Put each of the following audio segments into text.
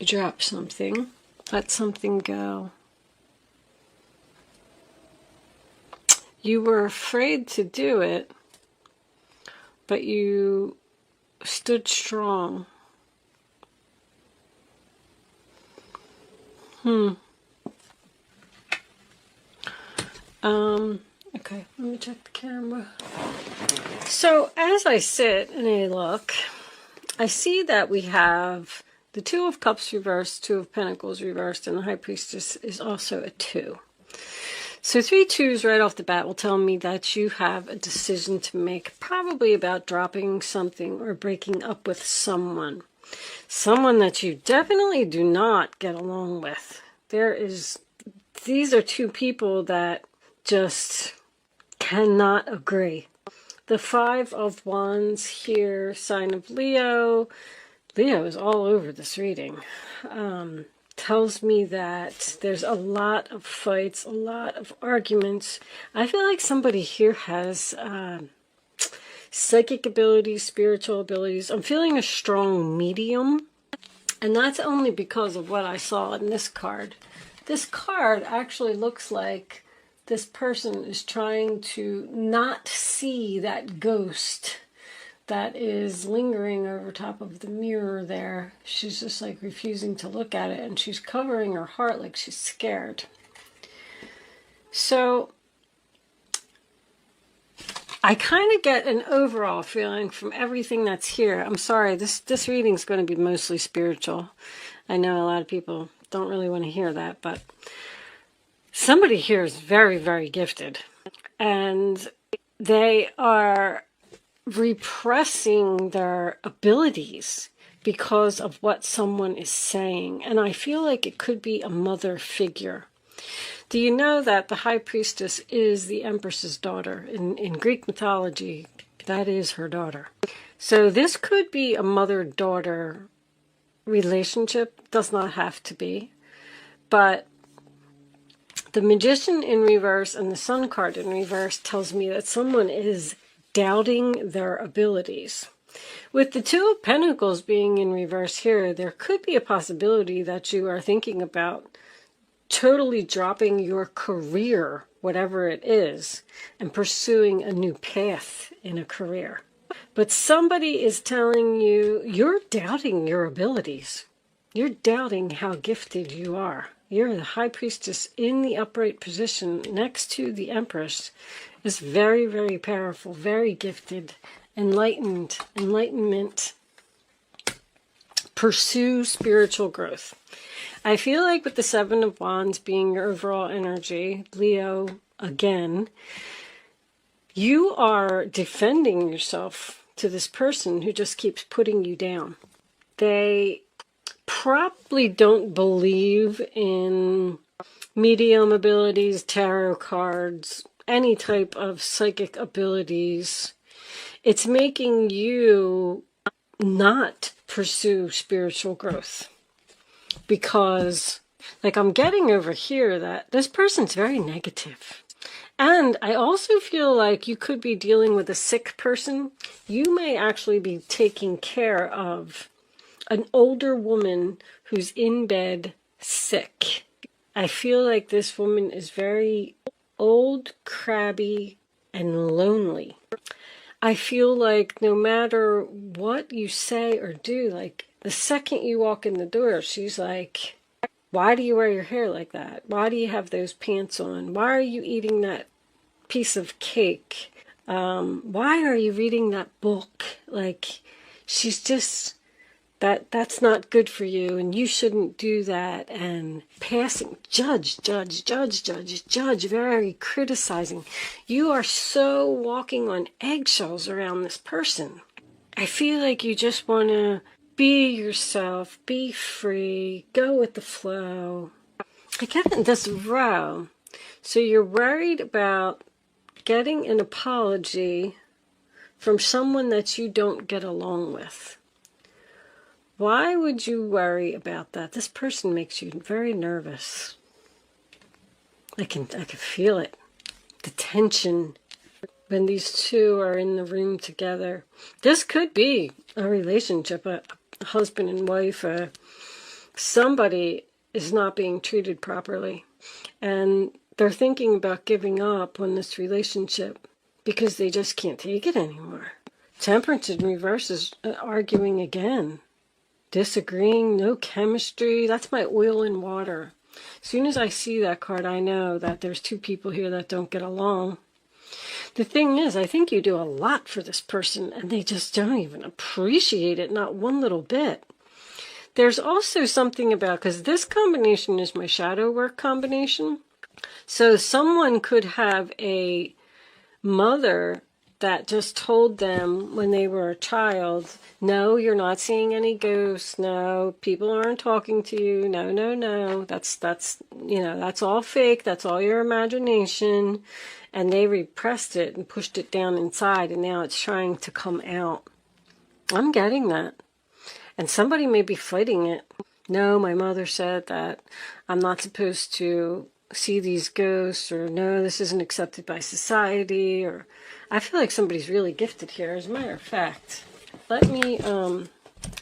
drop something. Let something go. You were afraid to do it, but you stood strong. Okay, let me check the camera. So as I sit and I look, I see that we have the Two of Cups reversed, Two of Pentacles reversed, and the High Priestess is also a 2. So 3 2s right off the bat will tell me that you have a decision to make, probably about dropping something or breaking up with someone. Someone that you definitely do not get along with. These are 2 people that just cannot agree. The 5 of Wands here, sign of Leo. Leo is all over this reading. Tells me that there's a lot of fights, a lot of arguments. I feel like somebody here has psychic abilities, spiritual abilities. I'm feeling a strong medium, and that's only because of what I saw in this card. This card actually looks like this person is trying to not see that ghost that is lingering over top of the mirror there. She's just like refusing to look at it, and she's covering her heart like she's scared. So I kind of get an overall feeling from everything that's here. I'm sorry, this reading is going to be mostly spiritual. I know a lot of people don't really want to hear that, but somebody here is very, very gifted, and they are repressing their abilities because of what someone is saying. And I feel like it could be a mother figure. Do you know that the High Priestess is the Empress's daughter? In Greek mythology, that is her daughter. So this could be a mother-daughter relationship. Does not have to be. But the Magician in reverse and the Sun card in reverse tells me that someone is doubting their abilities. With the Two of Pentacles being in reverse here, there could be a possibility that you are thinking about totally dropping your career, whatever it is, and pursuing a new path in a career. But somebody is telling you, you're doubting your abilities. You're doubting how gifted you are. You're the High Priestess in the upright position next to the Empress. Is very, very powerful, very gifted, enlightenment. Pursue spiritual growth. I feel like with the 7 of Wands being your overall energy, Leo again, you are defending yourself to this person who just keeps putting you down. They probably don't believe in medium abilities, tarot cards, any type of psychic abilities. It's making you not pursue spiritual growth. Because, like, I'm getting over here that this person's very negative. And I also feel like you could be dealing with a sick person. You may actually be taking care of an older woman who's in bed sick. I feel like this woman is very old, crabby, and lonely. I feel like no matter what you say or do, like the second you walk in the door, she's like, why do you wear your hair like that? Why do you have those pants on? Why are you eating that piece of cake? Why are you reading that book? Like, she's just, that's not good for you, and you shouldn't do that. And passing, judge, very criticizing. You are so walking on eggshells around this person. I feel like you just want to be yourself, be free, go with the flow. I get in this row. So you're worried about getting an apology from someone that you don't get along with. Why would you worry about that? This person makes you very nervous. I can feel it. The tension when these two are in the room together. This could be a relationship, a husband and wife, Somebody is not being treated properly, and they're thinking about giving up on this relationship because they just can't take it anymore. Temperance in reverse is arguing again, disagreeing, no chemistry. That's my oil and water. As soon as I see that card, I know that there's two people here that don't get along. The thing is, I think you do a lot for this person, and they just don't even appreciate it, not one little bit. There's also something about, because this combination is my shadow work combination, so someone could have a mother that just told them when they were a child, no, you're not seeing any ghosts, no, people aren't talking to you, no, no, no, that's all fake, that's all your imagination, and they repressed it and pushed it down inside, and now it's trying to come out. I'm getting that. And somebody may be fighting it. No, my mother said that I'm not supposed to see these ghosts, or no, this isn't accepted by society, or I feel like somebody's really gifted here. As a matter of fact, let me,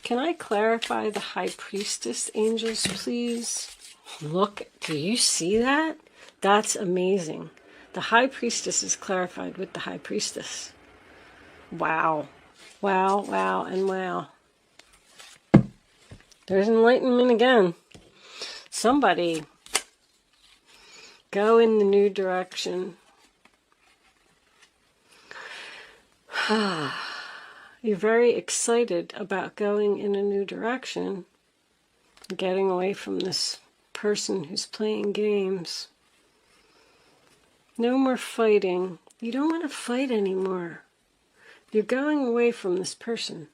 can I clarify the High Priestess angels, please? Look, do you see that? That's amazing. The High Priestess is clarified with the High Priestess. Wow. Wow, wow, and wow. There's enlightenment again. Somebody go in the new direction. You're very excited about going in a new direction, getting away from this person who's playing games. No more fighting. You don't want to fight anymore. You're going away from this person.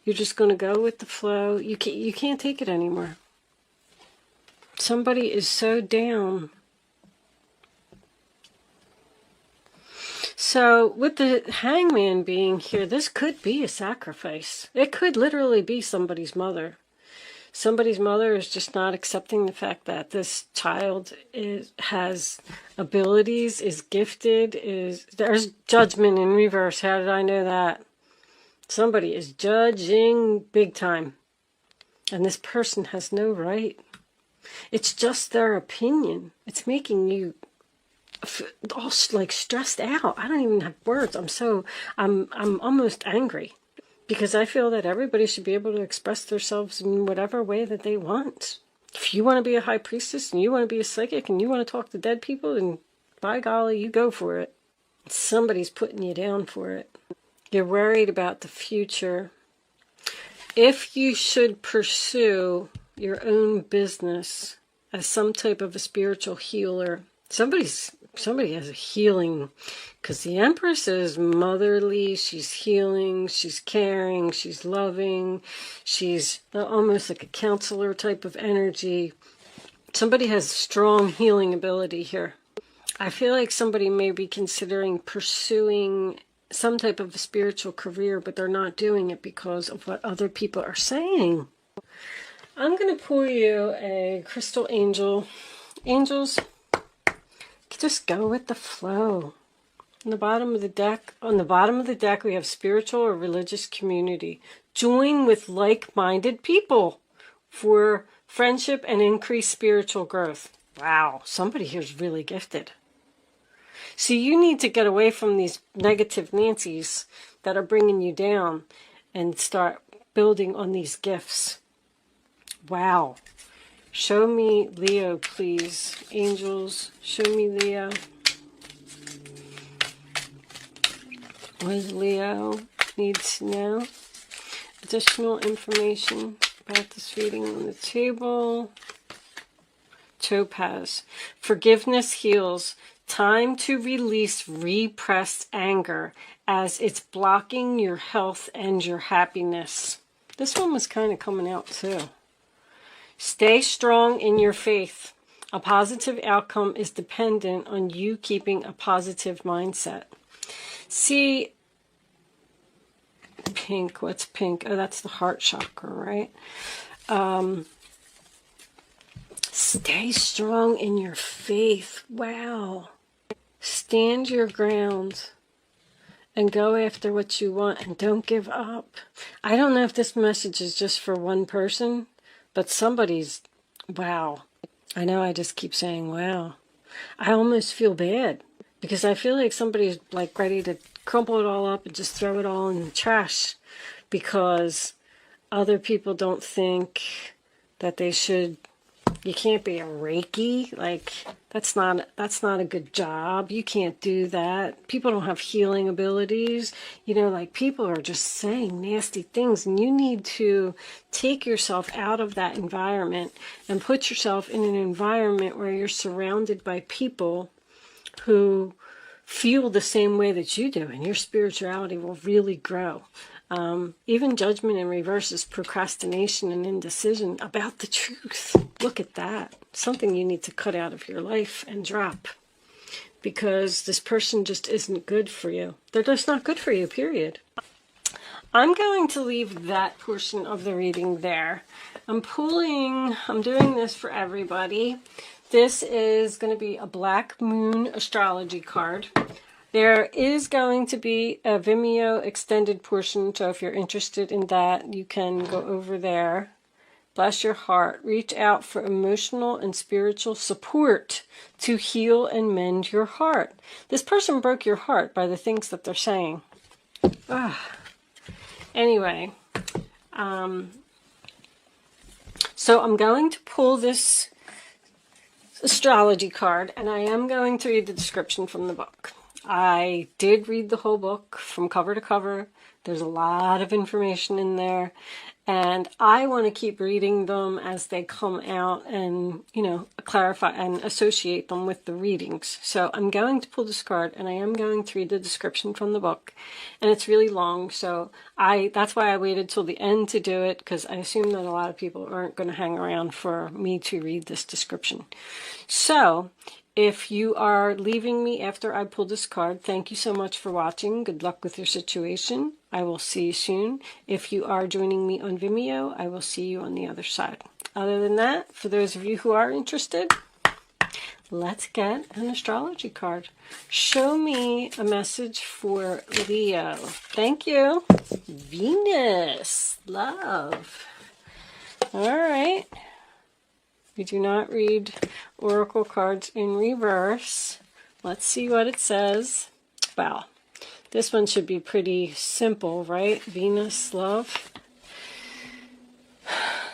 You're just going to go with the flow. You can't take it anymore. Somebody is so down. So with the Hangman being here, this could be a sacrifice. It could literally be somebody's mother. Somebody's mother is just not accepting the fact that this child has abilities, is gifted, there's judgment in reverse. How did I know that? Somebody is judging big time. And this person has no right. It's just their opinion. It's making you all like stressed out. I don't even have words. I'm almost angry. Because I feel that everybody should be able to express themselves in whatever way that they want. If you want to be a high priestess and you want to be a psychic and you want to talk to dead people, then by golly, you go for it. Somebody's putting you down for it. You're worried about the future. If you should pursue your own business as some type of a spiritual healer, somebody has a healing, because the Empress is motherly, she's healing, she's caring, she's loving, she's almost like a counselor type of energy. Somebody has strong healing ability here. I feel like somebody may be considering pursuing some type of a spiritual career, but they're not doing it because of what other people are saying. I'm going to pull you a crystal angel. Angels, just go with the flow. On the bottom of the deck, we have spiritual or religious community. Join with like-minded people for friendship and increased spiritual growth. Wow, somebody here's really gifted. So you need to get away from these negative Nancys that are bringing you down and start building on these gifts. Wow. Show me Leo, please. Angels, show me Leo. What does Leo need to know? Additional information about this reading on the table. Topaz. Forgiveness heals. Time to release repressed anger as it's blocking your health and your happiness. This one was kind of coming out too. Stay strong in your faith. A positive outcome is dependent on you keeping a positive mindset. See, pink, what's pink? Oh, that's the heart chakra, right? Stay strong in your faith. Wow. Stand your ground and go after what you want and don't give up. I don't know if this message is just for one person, but somebody's, wow. I know I just keep saying, wow. I almost feel bad because I feel like somebody's like ready to crumple it all up and just throw it all in the trash because other people don't think that they should. You can't be a Reiki. Like, that's not a good job. You can't do that. People don't have healing abilities. You know, like, people are just saying nasty things, and you need to take yourself out of that environment and put yourself in an environment where you're surrounded by people who feel the same way that you do, and your spirituality will really grow. Even judgment in reverse is procrastination and indecision about the truth. Look at that. Something you need to cut out of your life and drop. Because this person just isn't good for you. They're just not good for you, period. I'm going to leave that portion of the reading there. I'm doing this for everybody. This is going to be a Black Moon astrology card. There is going to be a Vimeo extended portion, so if you're interested in that, you can go over there. Bless your heart. Reach out for emotional and spiritual support to heal and mend your heart. This person broke your heart by the things that they're saying. Anyway, so I'm going to pull this astrology card, and I am going to read the description from the book. I did read the whole book from cover to cover. There's a lot of information in there, and I want to keep reading them as they come out and, you know, clarify and associate them with the readings. So I'm going to pull this card, and I am going to read the description from the book, and it's really long, so that's why I waited till the end to do it, because I assume that a lot of people aren't going to hang around for me to read this description. So if you are leaving me after I pull this card, thank you so much for watching. Good luck with your situation. I will see you soon. If you are joining me on Vimeo, I will see you on the other side. Other than that, for those of you who are interested, let's get an astrology card. Show me a message for Leo. Thank you. Venus. Love. All right. We do not read oracle cards in reverse. Let's see what it says. Wow. This one should be pretty simple, right? Venus, love.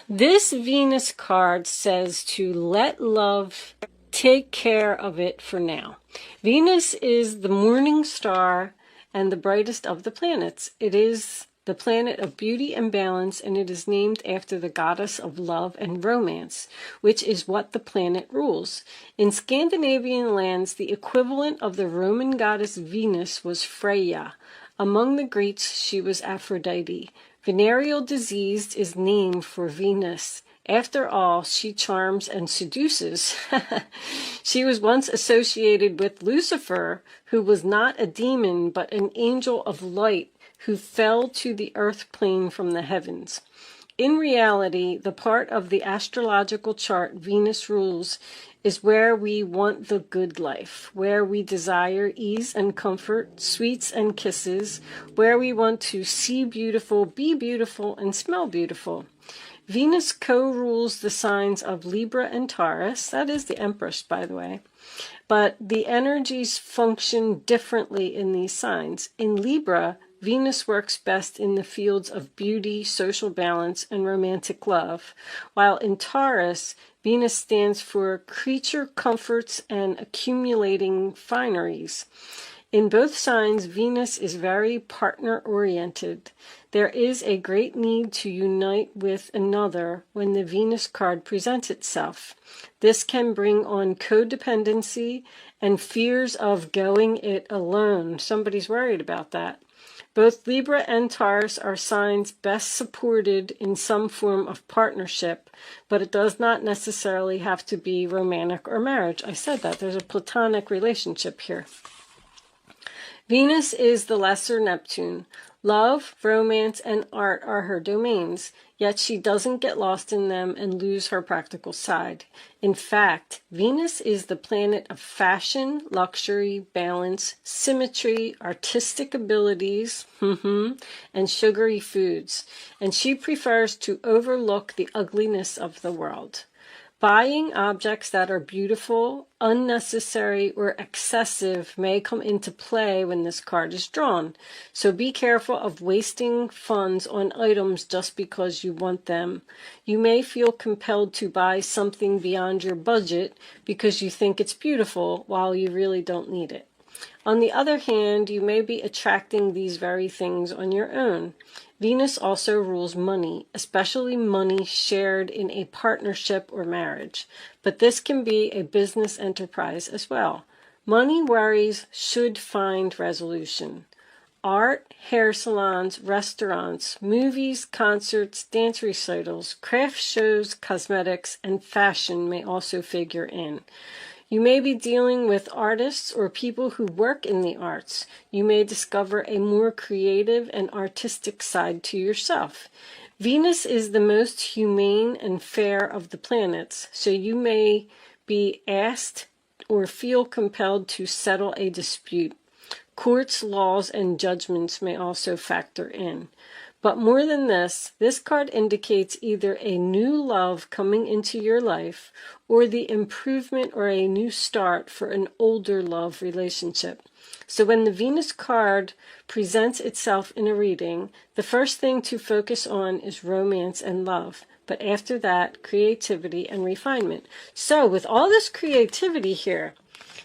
This Venus card says to let love take care of it for now. Venus is the morning star and the brightest of the planets. It is the planet of beauty and balance, and it is named after the goddess of love and romance, which is what the planet rules. In Scandinavian lands, the equivalent of the Roman goddess Venus was Freya. Among the Greeks, she was Aphrodite. Venereal disease is named for Venus. After all, she charms and seduces. She was once associated with Lucifer, who was not a demon but an angel of light, who fell to the earth plane from the heavens. In reality, the part of the astrological chart Venus rules is where we want the good life, where we desire ease and comfort, sweets and kisses, where we want to see beautiful, be beautiful, and smell beautiful. Venus co-rules the signs of Libra and Taurus. That is the Empress, by the way. But the energies function differently in these signs. In Libra, Venus works best in the fields of beauty, social balance, and romantic love, while in Taurus, Venus stands for creature comforts and accumulating fineries. In both signs, Venus is very partner-oriented. There is a great need to unite with another when the Venus card presents itself. This can bring on codependency and fears of going it alone. Somebody's worried about that. Both Libra and Taurus are signs best supported in some form of partnership, but it does not necessarily have to be romantic or marriage. I said that. There's a platonic relationship here. Venus is the lesser Neptune. Love, romance, and art are her domains. yet she doesn't get lost in them and lose her practical side. In fact, Venus is the planet of fashion, luxury, balance, symmetry, artistic abilities, and sugary foods, and she prefers to overlook the ugliness of the world. Buying objects that are beautiful, unnecessary, or excessive may come into play when this card is drawn. So be careful of wasting funds on items just because you want them. You may feel compelled to buy something beyond your budget because you think it's beautiful while you really don't need it. On the other hand, you may be attracting these very things on your own. Venus also rules money, especially money shared in a partnership or marriage, but this can be a business enterprise as well. Money worries should find resolution. Art, hair salons, restaurants, movies, concerts, dance recitals, craft shows, cosmetics, and fashion may also figure in. You may be dealing with artists or people who work in the arts. You may discover a more creative and artistic side to yourself. Venus is the most humane and fair of the planets, so you may be asked or feel compelled to settle a dispute. Courts, laws, and judgments may also factor in. But more than this card indicates either a new love coming into your life or the improvement or a new start for an older love relationship. So when the Venus card presents itself in a reading, the first thing to focus on is romance and love. But after that, creativity and refinement. So with all this creativity here,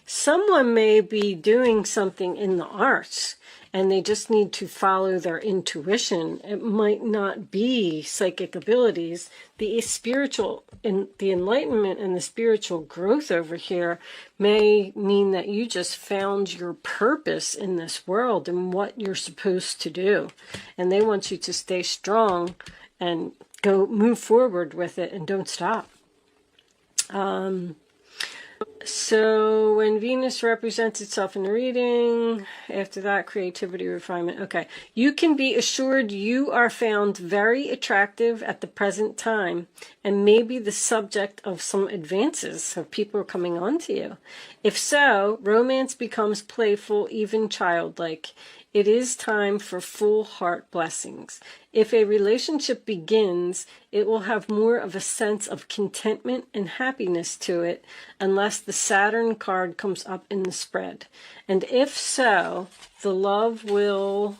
someone may be doing something in the arts and they just need to follow their intuition. It might not be psychic abilities. The spiritual, the enlightenment and the spiritual growth over here may mean that you just found your purpose in this world and what you're supposed to do. And they want you to stay strong and move forward with it and don't stop. So when Venus represents itself in the reading, after that, creativity, refinement. Okay. You can be assured you are found very attractive at the present time and may be the subject of some advances, so people are coming on to you. If so, romance becomes playful, even childlike. It is time for full heart blessings. If a relationship begins, it will have more of a sense of contentment and happiness to it, unless the Saturn card comes up in the spread. And if so, the love will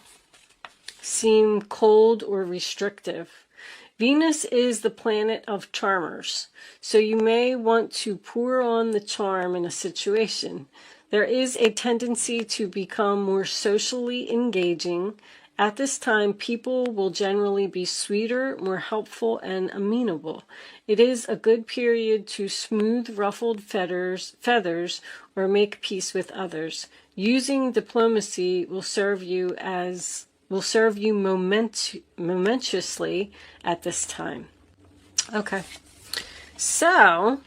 seem cold or restrictive. Venus is the planet of charmers, so you may want to pour on the charm in a situation. There is a tendency to become more socially engaging. At this time, people will generally be sweeter, more helpful, and amenable. It is a good period to smooth ruffled feathers or make peace with others. Using diplomacy will serve you momentously at this time. Okay, so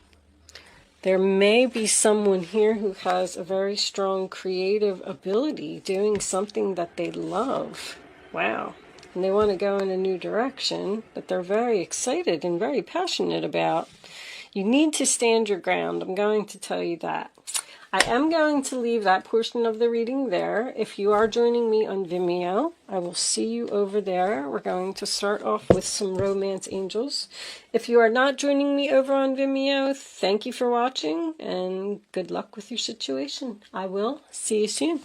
there may be someone here who has a very strong creative ability doing something that they love. Wow. And they want to go in a new direction that they're very excited and very passionate about. You need to stand your ground. I'm going to tell you that. I am going to leave that portion of the reading there. If you are joining me on Vimeo, I will see you over there. We're going to start off with some romance angels. If you are not joining me over on Vimeo, thank you for watching and good luck with your situation. I will see you soon.